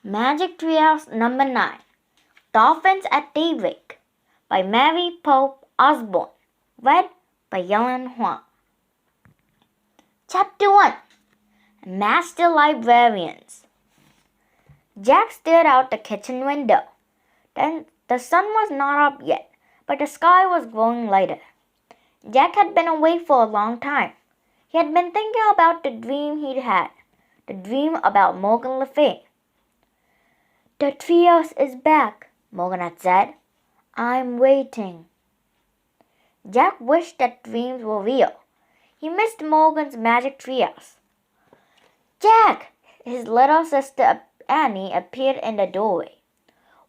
Magic Treehouse number 9, Dolphins at Daybreak by Mary Pope Osborne, read by Yellen Huang. Chapter 1, Master Librarians. Jack stared out the kitchen window. Then the sun was not up yet, but the sky was growing lighter. Jack had been awake for a long time. He had been thinking about the dream he'd had, the dream about Morgan Le Fay. "The treehouse is back," Morgan had said. "I'm waiting." Jack wished that dreams were real. He missed Morgan's magic treehouse. "Jack!" His little sister Annie appeared in the doorway.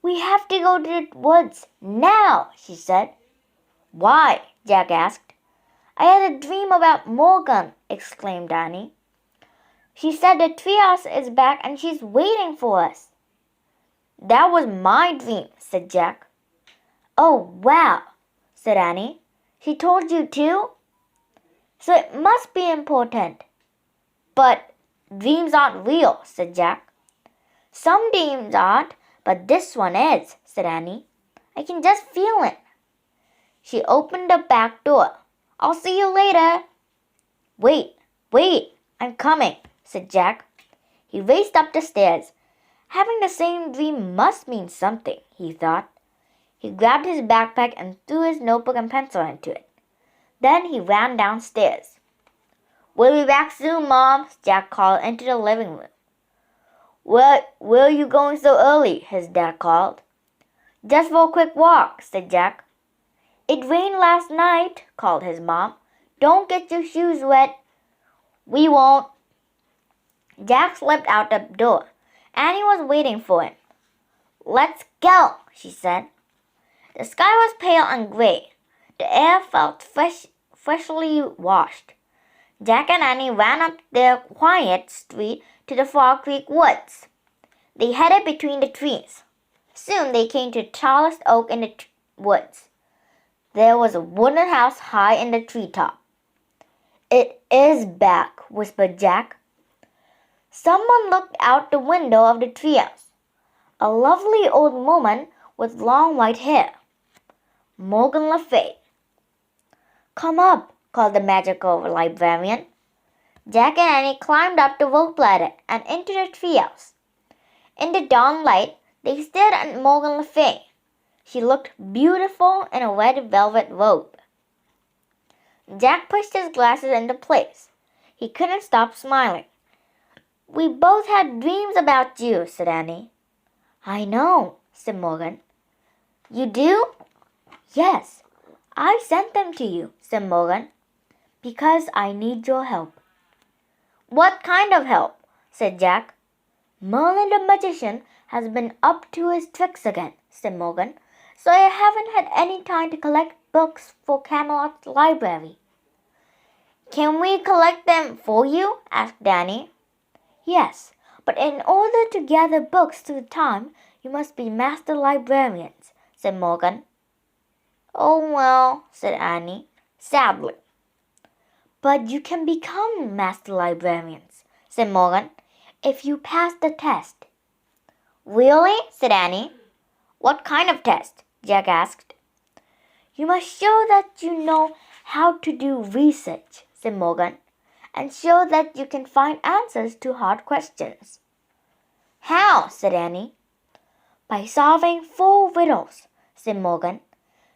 "We have to go to the woods now," she said. "Why?" Jack asked. "I had a dream about Morgan," exclaimed Annie. "She said the treehouse is back and she's waiting for us." "That was my dream," said Jack. "Oh, wow," said Annie. "She told you too? So it must be important." "But dreams aren't real," said Jack. "Some dreams aren't, but this one is," said Annie. "I can just feel it." She opened the back door. "I'll see you later." Wait, I'm coming," said Jack. He raced up the stairs. Having the same dream must mean something, he thought. He grabbed his backpack and threw his notebook and pencil into it. Then he ran downstairs. "We'll be back soon, Mom," Jack called into the living room. Where are you going so early?" his dad called. "Just for a quick walk," said Jack. "It rained last night," called his mom. "Don't get your shoes wet." "We won't." Jack slipped out the door. Annie was waiting for him. "Let's go," she said. The sky was pale and gray. The air felt freshly washed. Jack and Annie ran up the quiet street to the Frog Creek woods. They headed between the trees. Soon they came to the tallest oak in the woods. There was a wooden house high in the treetop. "It is back," whispered Jack. Someone looked out the window of the treehouse. A lovely old woman with long white hair. Morgan Le Fay. "Come up," called the magical librarian. Jack and Annie climbed up the rope ladder and into the treehouse. In the dawn light, they stared at Morgan Le Fay. She looked beautiful in a red velvet robe. Jack pushed his glasses into place. He couldn't stop smiling. "We both had dreams about you," said Annie. "I know," said Morgan. "You do?" "Yes, I sent them to you," said Morgan, "because I need your help." "What kind of help?" said Jack. "Merlin the magician has been up to his tricks again," said Morgan, "so I haven't had any time to collect books for Camelot's library." "Can we collect them for you?" asked Annie. "Yes, but in order to gather books through time, you must be master librarians," said Morgan. "Oh, well," said Annie, sadly. "But you can become master librarians," said Morgan, "if you pass the test." "Really?" said Annie. "What kind of test?" Jack asked. "You must show that you know how to do research," said Morgan, "and show that you can find answers to hard questions." "How?" said Annie. "By solving 4 riddles," said Morgan.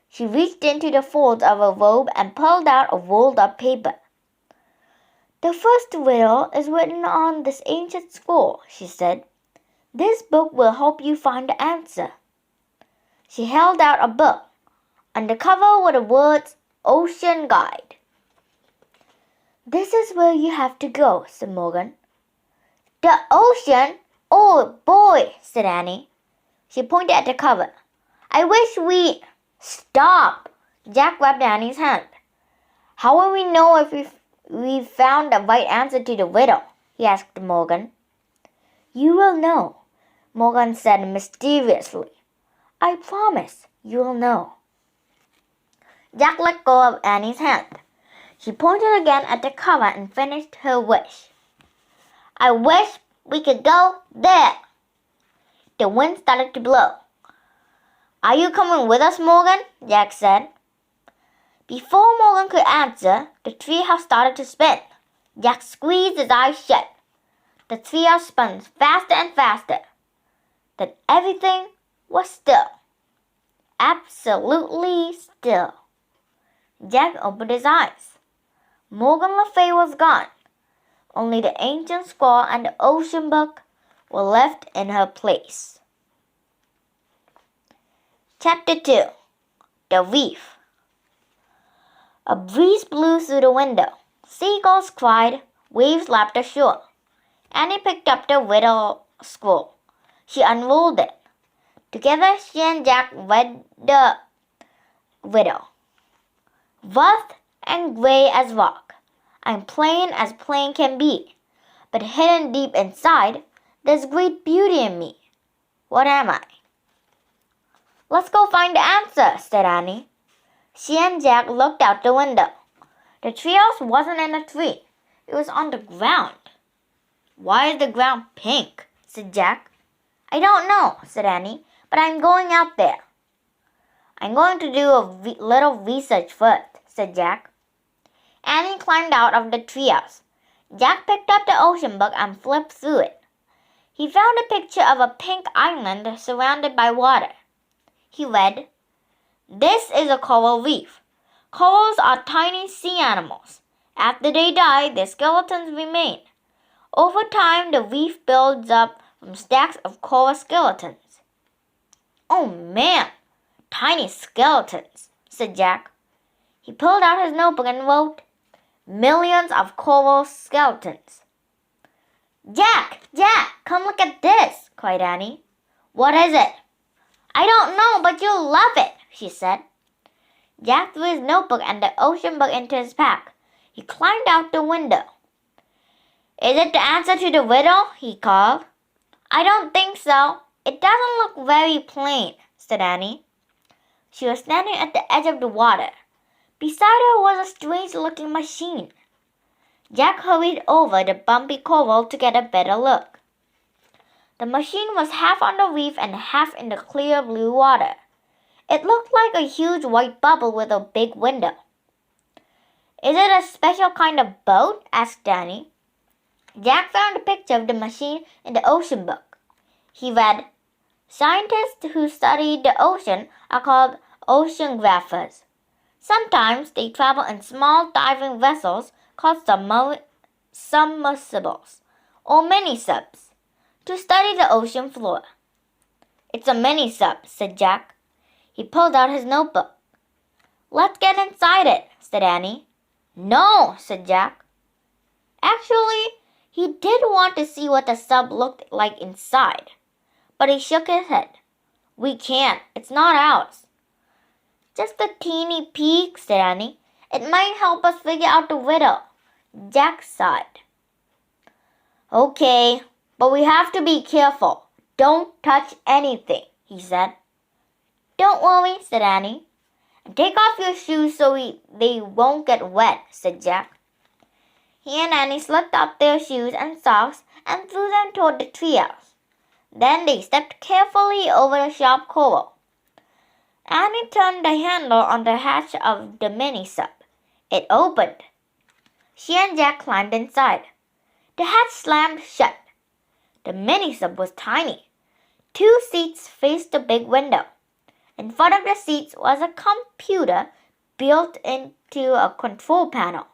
She reached into the folds of her robe and pulled out a rolled-up paper. "The first riddle is written on this ancient scroll," she said. "This book will help you find the answer." She held out a book. On the cover were the words, "Ocean Guide." "This is where you have to go," said Morgan. "The ocean? Oh, boy," said Annie. She pointed at the cover. "I wish we—" "Stop!" Jack grabbed Annie's hand. "How will we know if we found the right answer to the riddle?" he asked Morgan. "You will know," Morgan said mysteriously. "I promise you will know." Jack let go of Annie's hand. She pointed again at the cover and finished her wish. "I wish we could go there." the wind started to blow. "Are you coming with us, Morgan?" Jack said. Before Morgan could answer, the treehouse started to spin. Jack squeezed his eyes shut. The treehouse spun faster and faster. Then everything was still. Absolutely still. Jack opened his eyes. Morgan Le Fay was gone. Only the ancient scroll and the ocean book were left in her place. Chapter 2. The Reef. A breeze blew through the window. Seagulls cried, waves lapped ashore. Annie picked up the riddle scroll. She unrolled it. Together she and Jack read the riddle. "Rough and gray as rock, I'm plain as plain can be, but hidden deep inside, there's great beauty in me. What am I?" "Let's go find the answer," said Annie. She and Jack looked out the window. The treehouse wasn't in a tree. It was on the ground. "Why is the ground pink?" said Jack. "I don't know," said Annie, "but I'm going out there." "I'm going to do a little research first," said Jack. Annie climbed out of the treehouse. Jack picked up the ocean book and flipped through it. He found a picture of a pink island surrounded by water. He read, "This is a coral reef. Corals are tiny sea animals. After they die, their skeletons remain. Over time, the reef builds up from stacks of coral skeletons." "Oh man, tiny skeletons," said Jack. He pulled out his notebook and wrote, "Millions of coral skeletons." Jack, come look at this," cried Annie. "What is it?" "I don't know, but you'll love it," she said. Jack threw his notebook and the ocean book into his pack. He climbed out the window. "Is it the answer to the riddle?" he called. "I don't think so. It doesn't look very plain," said Annie. She was standing at the edge of the water. Beside her was a strange-looking machine. Jack hurried over the bumpy coral to get a better look. The machine was half on the reef and half in the clear blue water. It looked like a huge white bubble with a big window. "Is it a special kind of boat?" asked Annie. Jack found a picture of the machine in the ocean book. He read, "Scientists who study the ocean are called oceanographers. Sometimes they travel in small diving vessels called submersibles, or mini-subs, to study the ocean floor." "It's a mini-sub," said Jack. He pulled out his notebook. "Let's get inside it," said Annie. "No," said Jack. Actually, he did want to see what the sub looked like inside, but he shook his head. "We can't. It's not ours." "Just a teeny peek," said Annie. "It might help us figure out the riddle." Jack sighed. "Okay, but we have to be careful. Don't touch anything," he said. "Don't worry," said Annie. "And take off your shoes so they won't get wet," said Jack. He and Annie slipped off their shoes and socks and threw them toward the treehouse. Then they stepped carefully over the sharp coral. Annie turned the handle on the hatch of the mini-sub. It opened. She and Jack climbed inside. The hatch slammed shut. The mini-sub was tiny. 2 seats faced the big window. In front of the seats was a computer built into a control panel.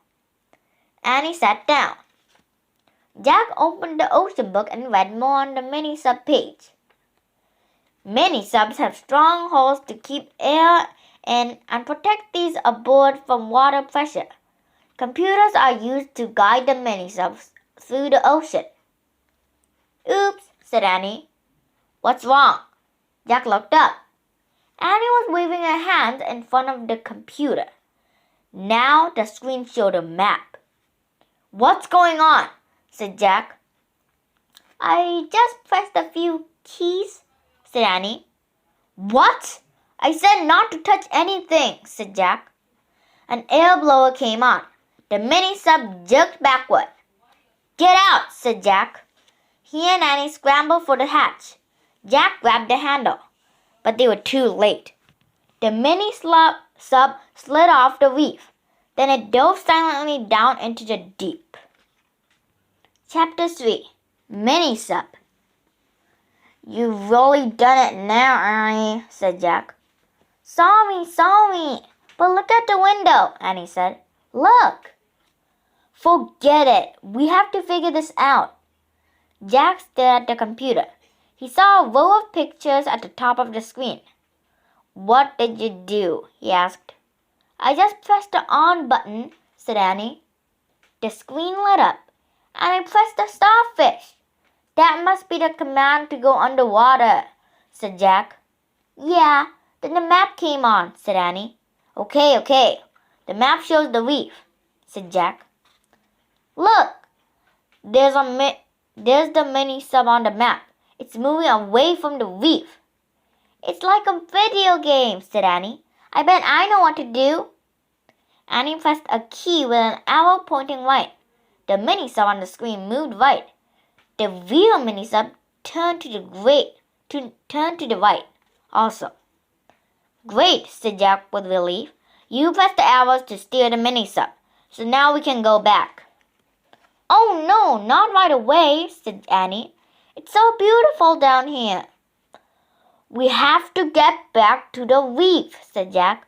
Annie sat down. Jack opened the ocean book and read more on the mini-sub page. Mini-subs have strong hulls to keep air in and protect these aboard from water pressure. Computers are used to guide the mini-subs through the ocean. "Oops," said Annie. "What's wrong?" Jack looked up. Annie was waving her hands in front of the computer. Now the screen showed a map. "What's going on?" said Jack. "I just pressed a few keys," said Annie. "What? I said not to touch anything," said Jack. An air blower came on. The mini-sub jerked backward. "Get out," said Jack. He and Annie scrambled for the hatch. Jack grabbed the handle, but they were too late. The mini sub slid off the reef. Then it dove silently down into the deep. Chapter 3. Mini sub. "You've really done it now, Annie," said Jack. Sorry. But look at the window," Annie said. "Look." "Forget it. We have to figure this out." Jack stared at the computer. He saw a row of pictures at the top of the screen. "What did you do?" he asked. "I just pressed the on button," said Annie. The screen lit up, and I pressed the starfish. "That must be the command to go underwater," said Jack. "Yeah, then the map came on," said Annie. Okay. The map shows the reef," said Jack. "Look, there's the mini sub on the map. It's moving away from the reef." "It's like a video game," said Annie. "I bet I know what to do." Annie pressed a key with an arrow pointing right. The mini sub on the screen moved right. The real mini sub turned to the right also. "Great," said Jack with relief. "You pressed the arrows to steer the mini sub, so now we can go back." "Oh no, not right away," said Annie. "It's so beautiful down here." "We have to get back to the reef," said Jack.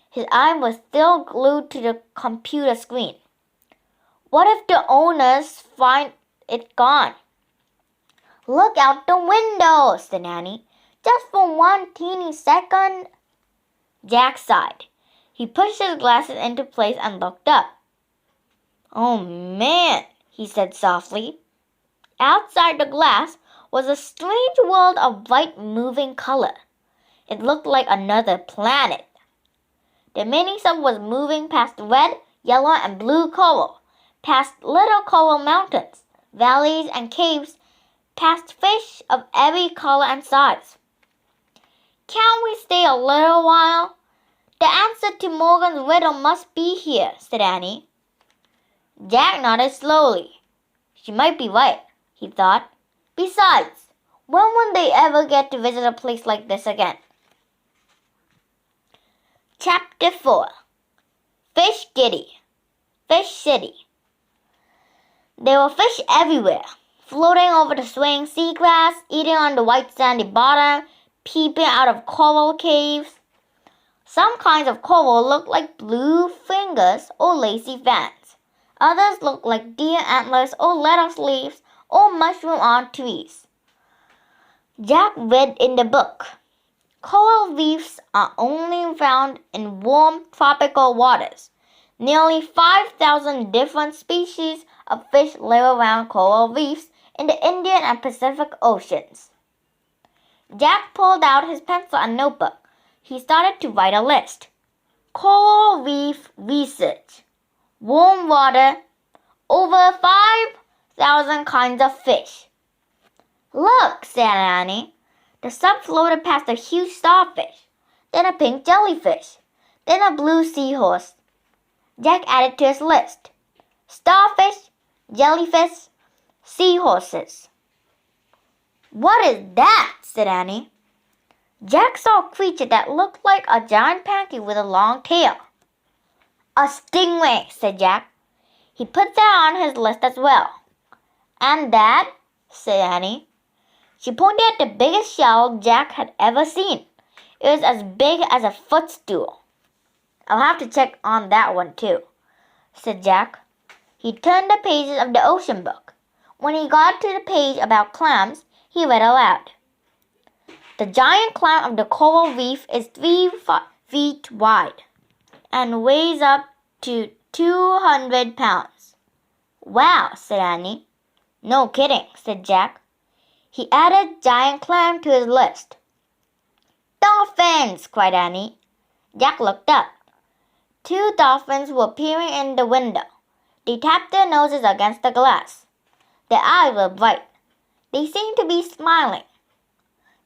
His eye was still glued to the computer screen. "What if the owners find it gone?" "Look out the window," said Annie. "Just for one teeny second." Jack sighed. He pushed his glasses into place and looked up. "Oh man," he said softly. Outside the glass was a strange world of bright moving color. It looked like another planet. The mini sub was moving past red, yellow, and blue coral, past little coral mountains, valleys, and caves, past fish of every color and size. "Can't we stay a little while? The answer to Morgan's riddle must be here," said Annie. Jack nodded slowly. She might be right, he thought. Besides, when would they ever get to visit a place like this again? Chapter 4. Fish City. There were fish everywhere, floating over the swaying seagrass, eating on the white sandy bottom, peeping out of coral caves. Some kinds of coral looked like blue fingers or lacy fans. Others looked like deer antlers or lettuce leaves or mushroom on trees. Jack read in the book. Coral reefs are only found in warm tropical waters. Nearly 5,000 different species of fish live around coral reefs in the Indian and Pacific Oceans. Jack pulled out his pencil and notebook. He started to write a list. Coral reef research. Warm water. Over 5,000 kinds of fish. "Look," said Annie. The sub floated past a huge starfish, then a pink jellyfish, then a blue seahorse. Jack added to his list. Starfish, jellyfish, seahorses. "What is that?" said Annie. Jack saw a creature that looked like a giant pancake with a long tail. "A stingray," said Jack. He put that on his list as well. "And that?" said Annie. She pointed at the biggest shell Jack had ever seen. It was as big as a footstool. "I'll have to check on that one too," said Jack. He turned the pages of the ocean book. When he got to the page about clams, he read aloud. The giant clam of the coral reef is 3 feet wide and weighs up to 200 pounds. "Wow," said Annie. "No kidding," said Jack. He added giant clam to his list. "Dolphins!" cried Annie. Jack looked up. 2 dolphins were peering in the window. They tapped their noses against the glass. Their eyes were bright. They seemed to be smiling.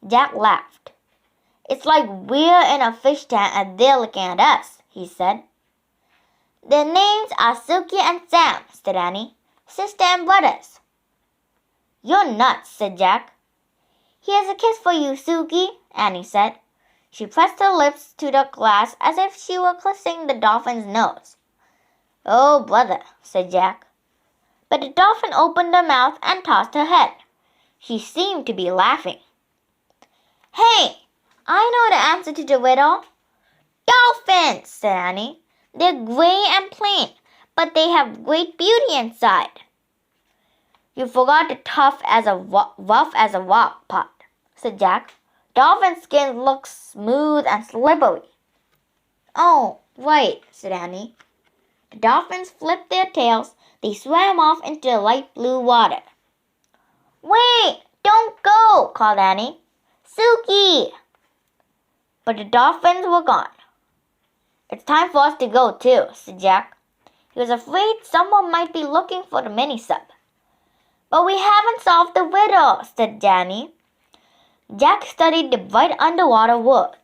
Jack laughed. "It's like we're in a fish tank and they're looking at us," he said. "Their names are Silky and Sam," said Annie. "Sister and brothers." "You're nuts," said Jack. Here's a kiss for you, Suki, Annie said. She pressed her lips to the glass as if she were kissing the dolphin's nose. Oh, brother, said Jack. But the dolphin opened her mouth and tossed her head. She seemed to be laughing. Hey, I know the answer to the riddle. Dolphins, said Annie. They're gray and plain, but they have great beauty inside. You forgot the rough as a rock part, said Jack. Dolphin skin looks smooth and slippery. Oh, right, said Annie. The dolphins flipped their tails. They swam off into the light blue water. Wait, don't go, called Annie. Suki! But the dolphins were gone. It's time for us to go too, said Jack. He was afraid someone might be looking for the mini-sub. But we haven't solved the riddle, said Danny. Jack studied the bright underwater world.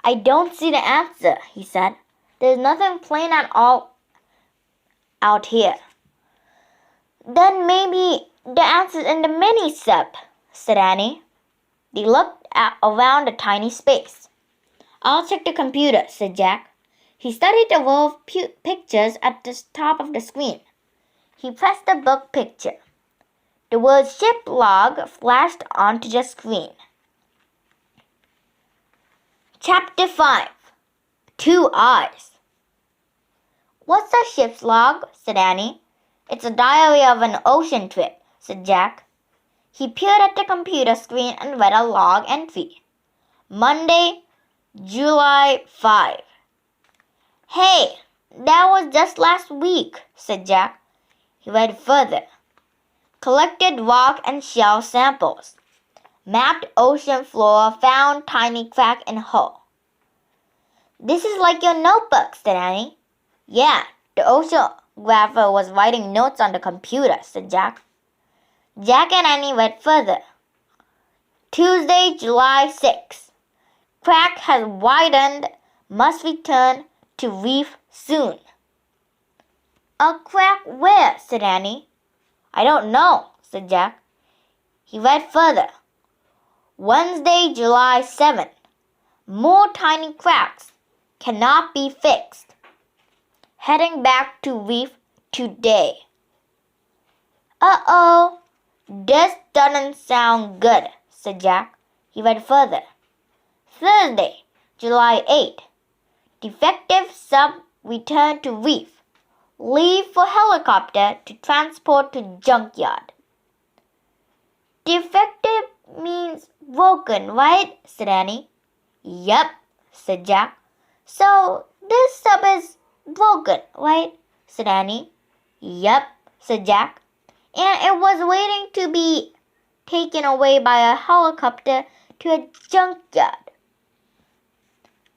I don't see the answer, he said. There's nothing plain at all out here. Then maybe the answer's in the mini-sub, said Annie. They looked around the tiny space. I'll check the computer, said Jack. He studied the row of pictures at the top of the screen. He pressed the book picture. The word ship log flashed onto the screen. Chapter 5. 2 Eyes. What's a ship's log? Said Annie. It's a diary of an ocean trip, said Jack. He peered at the computer screen and read a log entry. Monday, July 5. Hey, that was just last week, said Jack. He read further. Collected rock and shell samples. Mapped ocean floor, found tiny crack in hole. This is like your notebook, said Annie. Yeah, the oceanographer was writing notes on the computer, said Jack. Jack and Annie read further. Tuesday, July 6. Crack has widened, must return to reef soon. A crack where? Said Annie. I don't know, said Jack. He read further. Wednesday, July 7. More tiny cracks. Cannot be fixed. Heading back to reef today. Uh-oh. This doesn't sound good, said Jack. He read further. Thursday, July 8. Defective sub returned to reef. Leave for helicopter to transport to junkyard. Defective means broken, right? Said Annie. Yep, said Jack. So this sub is broken, right? Said Annie. Yep, said Jack. And it was waiting to be taken away by a helicopter to a junkyard.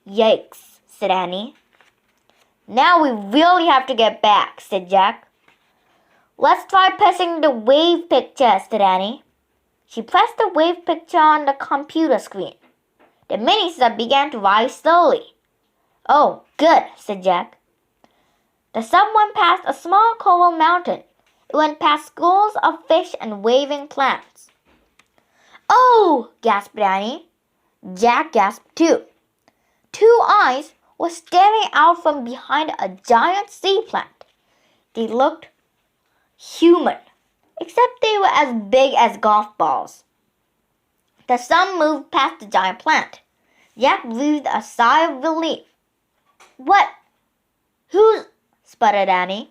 Yikes, said Annie. Now we really have to get back, said Jack. Let's try pressing the wave picture, said Annie. She pressed the wave picture on the computer screen. The mini-sub began to rise slowly. Oh, good, said Jack. The sub went past a small coral mountain. It went past schools of fish and waving plants. Oh, gasped Annie. Jack gasped too. 2 eyes were staring out from behind a giant sea plant. They looked human, except they were as big as golf balls. The sun moved past the giant plant. Jack breathed a sigh of relief. What? Who's? Sputtered Annie.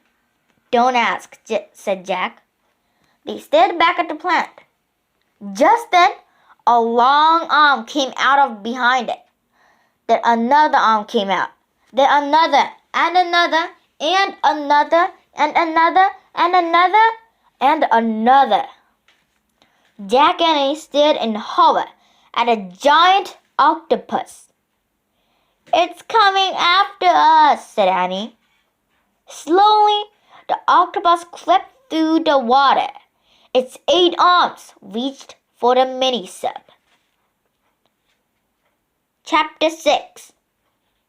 Don't ask, said Jack. They stared back at the plant. Just then, a long arm came out of behind it. Then another arm came out. Then another, and another, and another, and another, and another, and another. Jack and Annie stared in horror at a giant octopus. It's coming after us, said Annie. Slowly, the octopus crept through the water. Its 8 arms reached for the mini-sub. Chapter 6.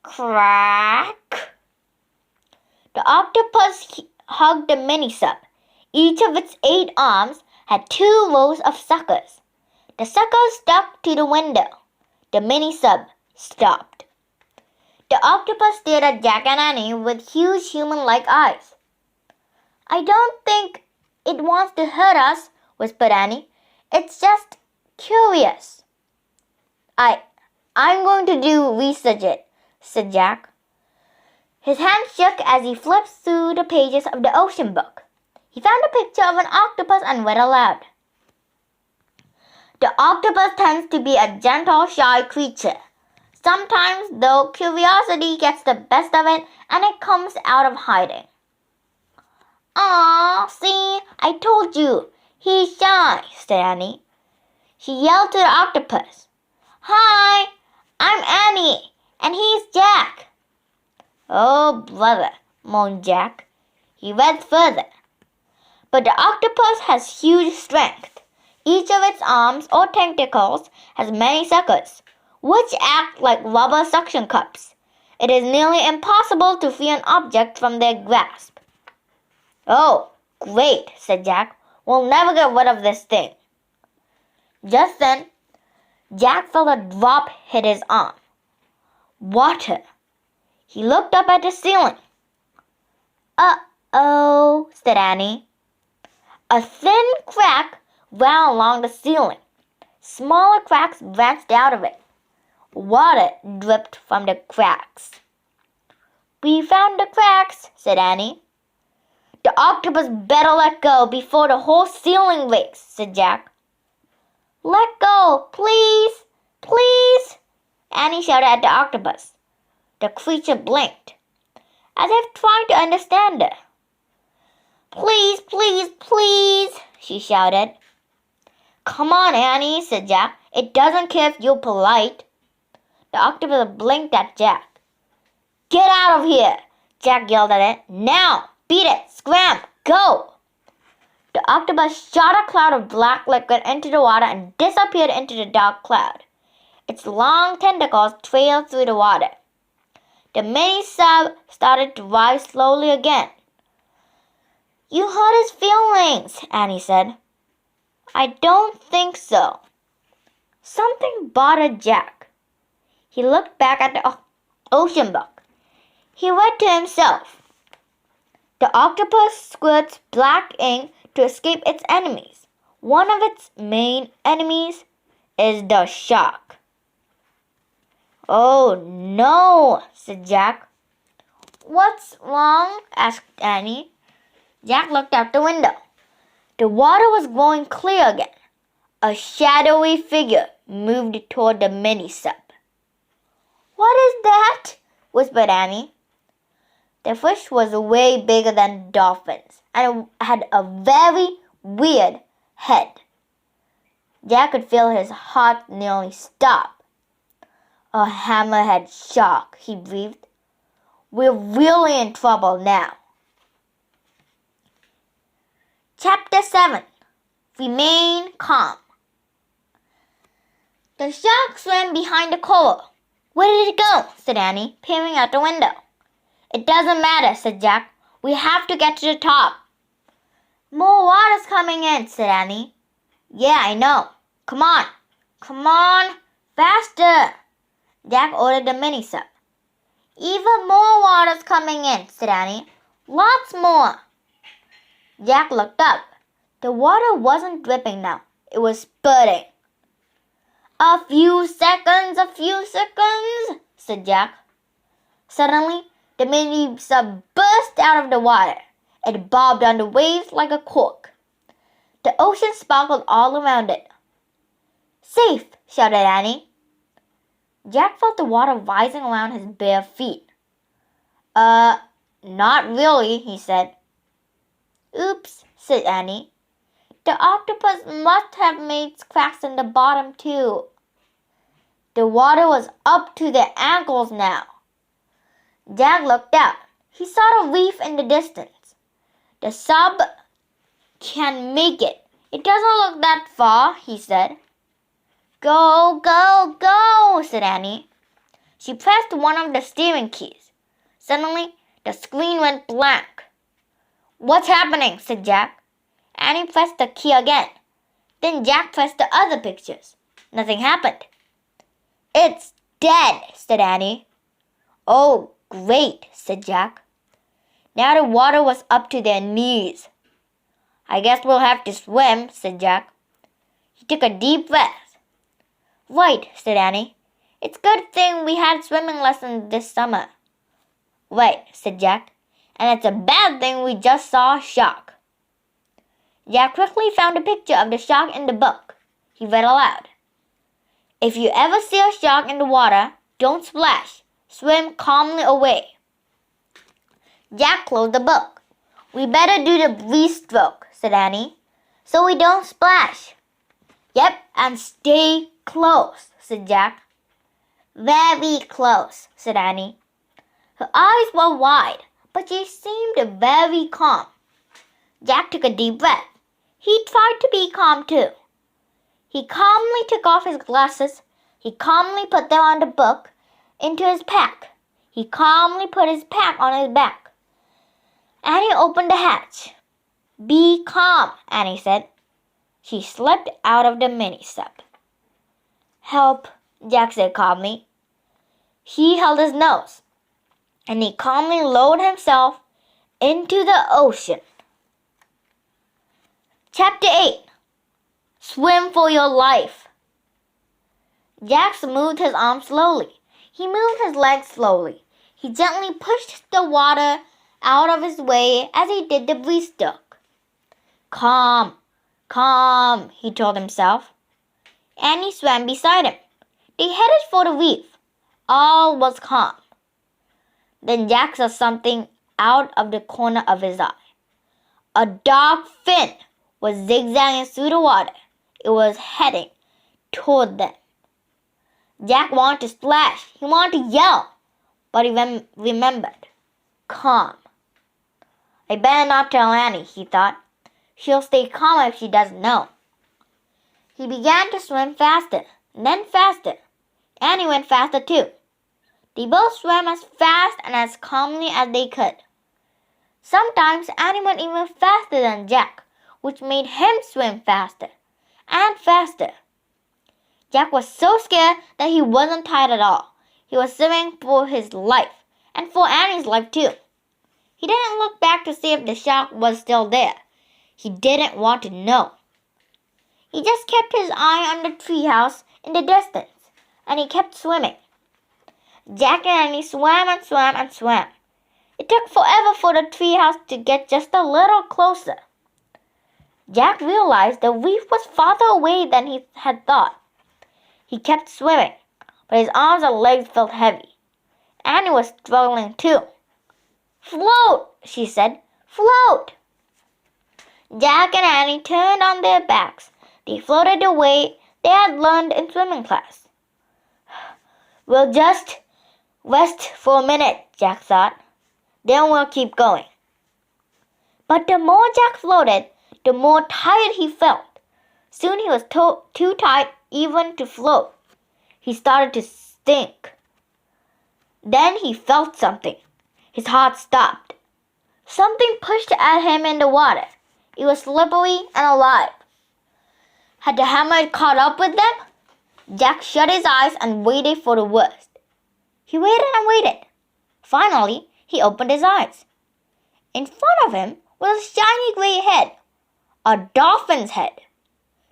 Crack. The octopus hugged the mini-sub. Each of its 8 arms had 2 rows of suckers. The sucker stuck to the window. The mini-sub stopped. The octopus stared at Jack and Annie with huge human-like eyes. I don't think it wants to hurt us, whispered Annie. It's just curious. I'm going to research it, said Jack. His hand shook as he flipped through the pages of the ocean book. He found a picture of an octopus and read aloud. The octopus tends to be a gentle, shy creature. Sometimes, though, curiosity gets the best of it and it comes out of hiding. Aw, see, I told you. He's shy, said Annie. She yelled to the octopus. Hi, I'm Annie, and he's Jack. Oh, brother, moaned Jack. He read further. But the octopus has huge strength. Each of its arms or tentacles has many suckers, which act like rubber suction cups. It is nearly impossible to free an object from their grasp. Oh, great, said Jack. We'll never get rid of this thing. Just then, Jack felt a drop hit his arm. Water. He looked up at the ceiling. Uh-oh, said Annie. A thin crack ran along the ceiling. Smaller cracks branched out of it. Water dripped from the cracks. We found the cracks, said Annie. The octopus better let go before the whole ceiling breaks, said Jack. Let go, please, please, Annie shouted at the octopus. The creature blinked, as if trying to understand her. Please, please, please, she shouted. Come on, Annie, said Jack. It doesn't care if you're polite. The octopus blinked at Jack. Get out of here, Jack yelled at it. Now, beat it, scram, go. The octopus shot a cloud of black liquid into the water and disappeared into the dark cloud. Its long tentacles trailed through the water. The mini-sub started to rise slowly again. You hurt his feelings, Annie said. I don't think so. Something bothered Jack. He looked back at the ocean book. He read to himself. The octopus squirts black ink to escape its enemies. One of its main enemies is the shark. Oh no, said Jack. What's wrong? Asked Annie. Jack looked out the window. The water was growing clear again. A shadowy figure moved toward the mini-sub. What is that? Whispered Annie. The fish was way bigger than dolphins and had a very weird head. Jack could feel his heart nearly stop. A hammerhead shark, he breathed. We're really in trouble now. Chapter 7. Remain calm. The shark swam behind the coral. Where did it go? Said Annie, peering out the window. It doesn't matter, said Jack. We have to get to the top. More water's coming in, said Annie. Yeah, I know. Come on. Come on. Faster. Jack ordered the mini-sub. Even more water's coming in, said Annie. Lots more. Jack looked up. The water wasn't dripping now. It was spurting. A few seconds, said Jack. Suddenly, the mini-sub burst out of the water. It bobbed on the waves like a cork. The ocean sparkled all around it. Safe, shouted Annie. Jack felt the water rising around his bare feet. Not really, he said. Oops, said Annie. The octopus must have made cracks in the bottom too. The water was up to their ankles now. Jack looked out. He saw a reef in the distance. The sub can make it. It doesn't look that far, he said. Go, go, go, said Annie. She pressed one of the steering keys. Suddenly, the screen went blank. What's happening? Said Jack. Annie pressed the key again. Then Jack pressed the other pictures. Nothing happened. "It's dead," said Annie. "Oh, great," said Jack. Now the water was up to their knees. "I guess we'll have to swim," said Jack. He took a deep breath. "Right," said Annie. "It's a good thing we had swimming lessons this summer." "Right," said Jack. "And it's a bad thing we just saw a shark." Jack quickly found a picture of the shark in the book. He read aloud. "If you ever see a shark in the water, don't splash. Swim calmly away." Jack closed the book. "We better do the breaststroke," said Annie, "so we don't splash." "Yep, and stay close," said Jack. "Very close," said Annie. Her eyes were wide, but she seemed very calm. Jack took a deep breath. He tried to be calm too. He calmly took off his glasses. He calmly put them on the book into his pack. He calmly put his pack on his back. Annie opened the hatch. "Be calm," Annie said. She slipped out of the mini-sub. "Help," Jack said calmly. He held his nose, and he calmly lowered himself into the ocean. Chapter 8. Swim for your life. Jack smoothed his arms slowly. He moved his legs slowly. He gently pushed the water out of his way as he did the breaststroke. "Calm, calm," he told himself. Annie swam beside him. They headed for the reef. All was calm. Then Jack saw something out of the corner of his eye. A dark fin was zigzagging through the water. It was heading toward them. Jack wanted to splash. He wanted to yell. But he remembered. Calm. "I better not tell Annie," he thought. "She'll stay calm if she doesn't know." He began to swim faster, then faster. Annie went faster too. They both swam as fast and as calmly as they could. Sometimes Annie went even faster than Jack, which made him swim faster and faster. Jack was so scared that he wasn't tired at all. He was swimming for his life, and for Annie's life too. He didn't look back to see if the shark was still there. He didn't want to know. He just kept his eye on the treehouse in the distance, and he kept swimming. Jack and Annie swam and swam and swam. It took forever for the treehouse to get just a little closer. Jack realized the reef was farther away than he had thought. He kept swimming, but his arms and legs felt heavy. Annie was struggling too. "Float," she said. "Float." Jack and Annie turned on their backs. They floated the way they had learned in swimming class. "We'll just rest for a minute," Jack thought. "Then we'll keep going." But the more Jack floated, the more tired he felt. Soon he was too tired even to float. He started to sink. Then he felt something. His heart stopped. Something pushed at him in the water. It was slippery and alive. Had the hammer caught up with them? Jack shut his eyes and waited for the worst. He waited and waited. Finally, he opened his eyes. In front of him was a shiny gray head. A dolphin's head.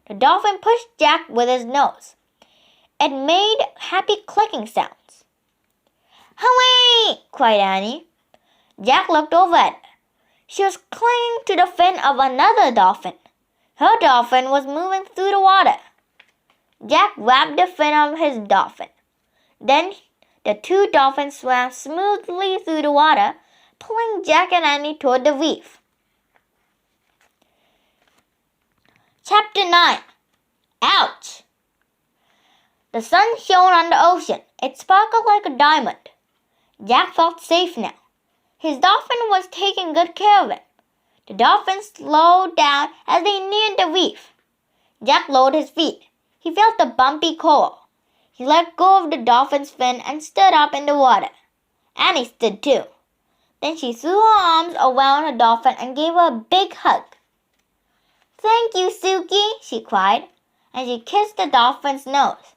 The dolphin pushed Jack with his nose. It made happy clicking sounds. "Hooray!" cried Annie. Jack looked over at her. She was clinging to the fin of another dolphin. Her dolphin was moving through the water. Jack grabbed the fin of his dolphin. Then the two dolphins swam smoothly through the water, pulling Jack and Annie toward the reef. Chapter 9. Ouch! The sun shone on the ocean. It sparkled like a diamond. Jack felt safe now. His dolphin was taking good care of him. The dolphin slowed down as they neared the reef. Jack lowered his feet. He felt the bumpy coral. He let go of the dolphin's fin and stood up in the water. Annie stood too. Then she threw her arms around her dolphin and gave her a big hug. Thank you, Suki, she cried, and she kissed the dolphin's nose.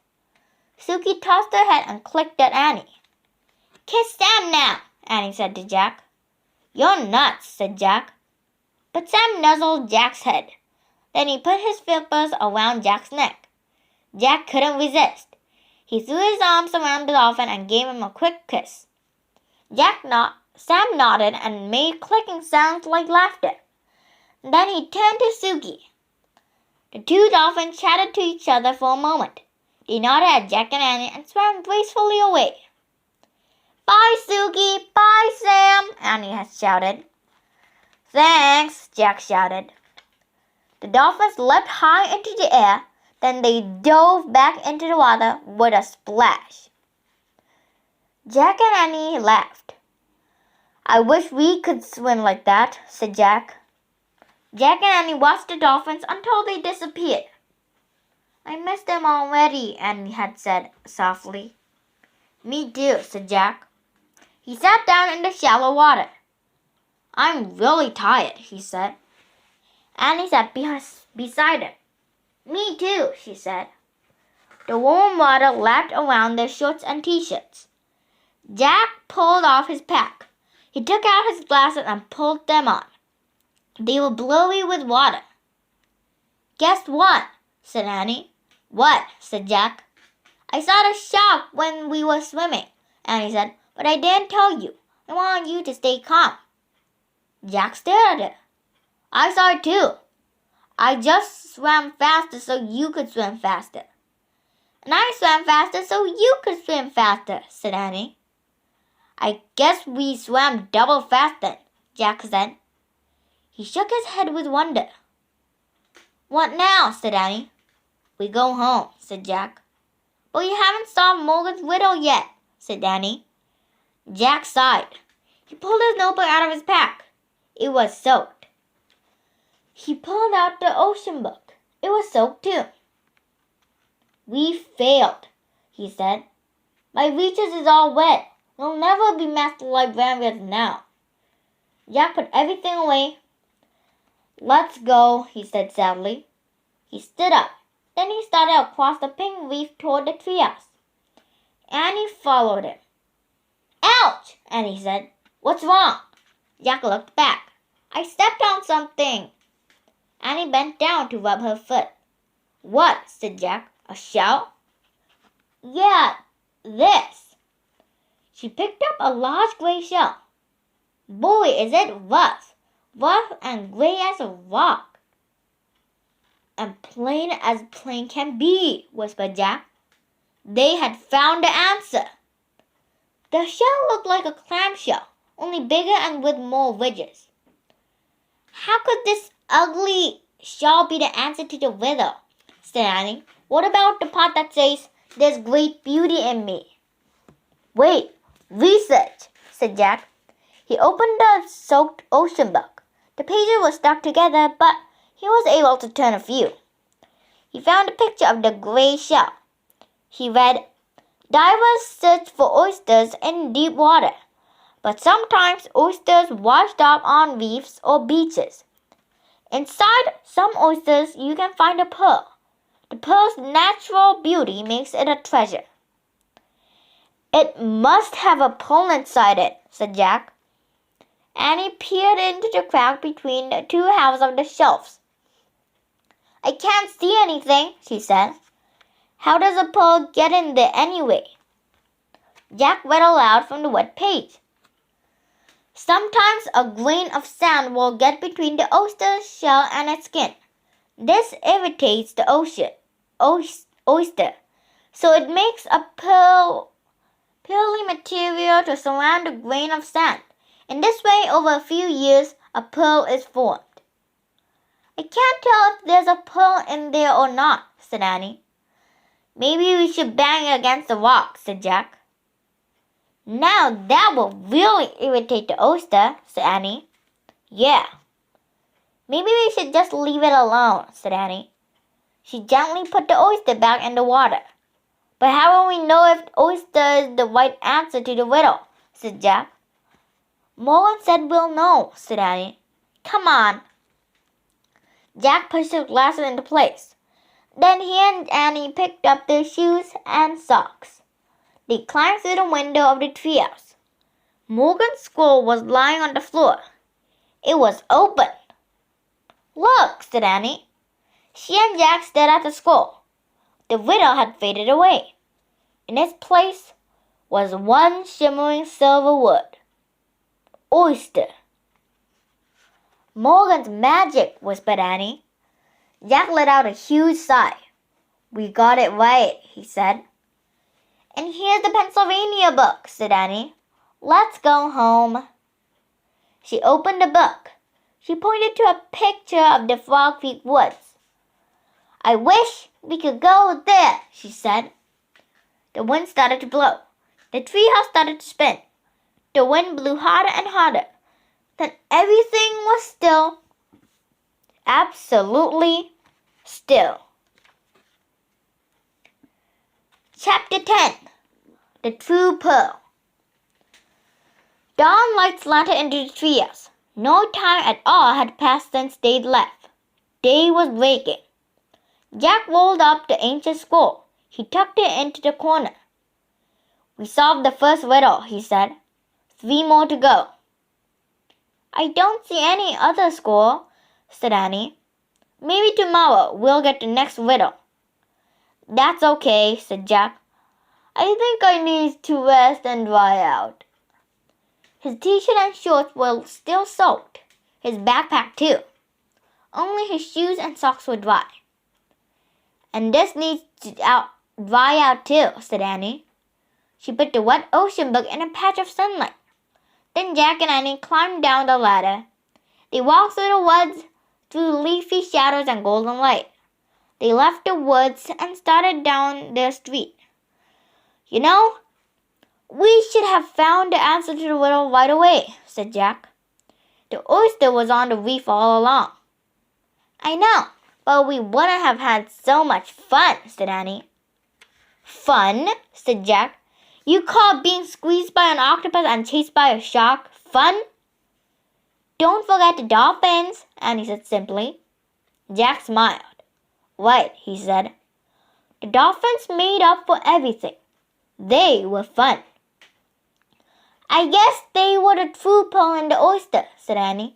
Suki tossed her head and clicked at Annie. Kiss Sam now, Annie said to Jack. You're nuts, said Jack. But Sam nuzzled Jack's head. Then he put his flippers around Jack's neck. Jack couldn't resist. He threw his arms around the dolphin and gave him a quick kiss. Sam nodded and made clicking sounds like laughter. Then he turned to Suki. The two dolphins chatted to each other for a moment. They nodded at Jack and Annie and swam gracefully away. Bye, Suki! Bye, Sam! Annie had shouted. Thanks, Jack shouted. The dolphins leapt high into the air. Then they dove back into the water with a splash. Jack and Annie laughed. I wish we could swim like that, said Jack. Jack and Annie watched the dolphins until they disappeared. I miss them already, Annie had said softly. Me too, said Jack. He sat down in the shallow water. I'm really tired, he said. Annie sat beside him. Me too, she said. The warm water lapped around their shorts and t-shirts. Jack pulled off his pack. He took out his glasses and pulled them on. They were blurry with water. Guess what? Said Annie. What? Said Jack. I saw the shark when we were swimming, Annie said, but I didn't tell you. I wanted you to stay calm. Jack stared at her. I saw it too. I just swam faster so you could swim faster. And I swam faster so you could swim faster, said Annie. I guess we swam double fast then, Jack said. He shook his head with wonder. What now? Said Annie. We go home, said Jack. But you haven't solved Morgan's riddle yet, said Annie. Jack sighed. He pulled his notebook out of his pack. It was soaked. He pulled out the ocean book. It was soaked too. We failed, he said. My reaches is all wet. We'll never be master librarians now. Jack put everything away. Let's go, he said sadly. He stood up. Then he started across the pink reef toward the treehouse. Annie followed him. Ouch, Annie said. What's wrong? Jack looked back. I stepped on something. Annie bent down to rub her foot. What? Said Jack. A shell? Yeah, this. She picked up a large gray shell. Boy, is it rough and gray as a rock. And plain as plain can be, whispered Jack. They had found the answer. The shell looked like a clamshell, only bigger and with more ridges. How could this ugly shell be the answer to the riddle? Said Annie. What about the part that says, there's great beauty in me? Wait, research, said Jack. He opened the soaked ocean book. The pages were stuck together, but he was able to turn a few. He found a picture of the gray shell. He read, divers search for oysters in deep water, but sometimes oysters washed up on reefs or beaches. Inside some oysters, you can find a pearl. The pearl's natural beauty makes it a treasure. It must have a pearl inside it, said Jack. Annie peered into the crack between the two halves of the shelves. I can't see anything, she said. How does a pearl get in there anyway? Jack read aloud from the wet page. Sometimes a grain of sand will get between the oyster's shell and its skin. This irritates the oyster, so it makes a pearly material to surround a grain of sand. In this way, over a few years, a pearl is formed. I can't tell if there's a pearl in there or not, said Annie. Maybe we should bang it against the rock, said Jack. Now that will really irritate the oyster, said Annie. Yeah. Maybe we should just leave it alone, said Annie. She gently put the oyster back in the water. But how will we know if oyster is the right answer to the riddle, said Jack. Morgan said we'll know, said Annie. Come on. Jack pushed his glasses into place. Then he and Annie picked up their shoes and socks. They climbed through the window of the treehouse. Morgan's skull was lying on the floor. It was open. "Look," said Annie. She and Jack stared at the skull. The riddle had faded away. In its place was one shimmering silver word. Oyster. "Morgan's magic," whispered Annie. Jack let out a huge sigh. "We got it right," he said. "And here's the Pennsylvania book," said Annie. "Let's go home." She opened the book. She pointed to a picture of the Frog Creek woods. "I wish we could go there," she said. The wind started to blow. The treehouse started to spin. The wind blew harder and harder. Then everything was still. Absolutely still. Chapter 10. The True Pearl. Dawn light slanted into the treehouse. No time at all had passed since they'd left. Day was breaking. Jack rolled up the ancient scroll. He tucked it into the corner. "We solved the first riddle," he said. 3 more to go." "I don't see any other scroll," said Annie. "Maybe tomorrow we'll get the next riddle." "That's okay," said Jack. "I think I need to rest and dry out." His t-shirt and shorts were still soaked. His backpack too. Only his shoes and socks were dry. "And this needs to dry out too," said Annie. She put the wet ocean book in a patch of sunlight. Then Jack and Annie climbed down the ladder. They walked through the woods, through leafy shadows and golden light. They left the woods and started down their street. "You know, we should have found the answer to the riddle right away," said Jack. "The oyster was on the reef all along." "I know, but we wouldn't have had so much fun," said Annie. "Fun?" said Jack. "You call being squeezed by an octopus and chased by a shark fun?" "Don't forget the dolphins," Annie said simply. Jack smiled. "Right," he said. "The dolphins made up for everything. They were fun." "I guess they were the true pearl in the oyster," said Annie.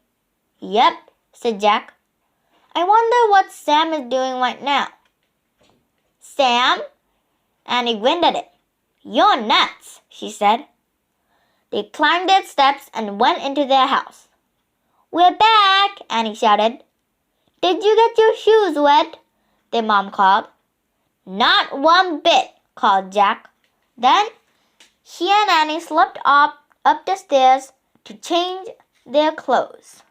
"Yep," said Jack. "I wonder what Sam is doing right now." "Sam?" Annie grinned at it. "You're nuts," she said. They climbed their steps and went into their house. "We're back," Annie shouted. "Did you get your shoes wet?" their mom called. "Not one bit," called Jack. Then she and Annie slipped up the stairs to change their clothes.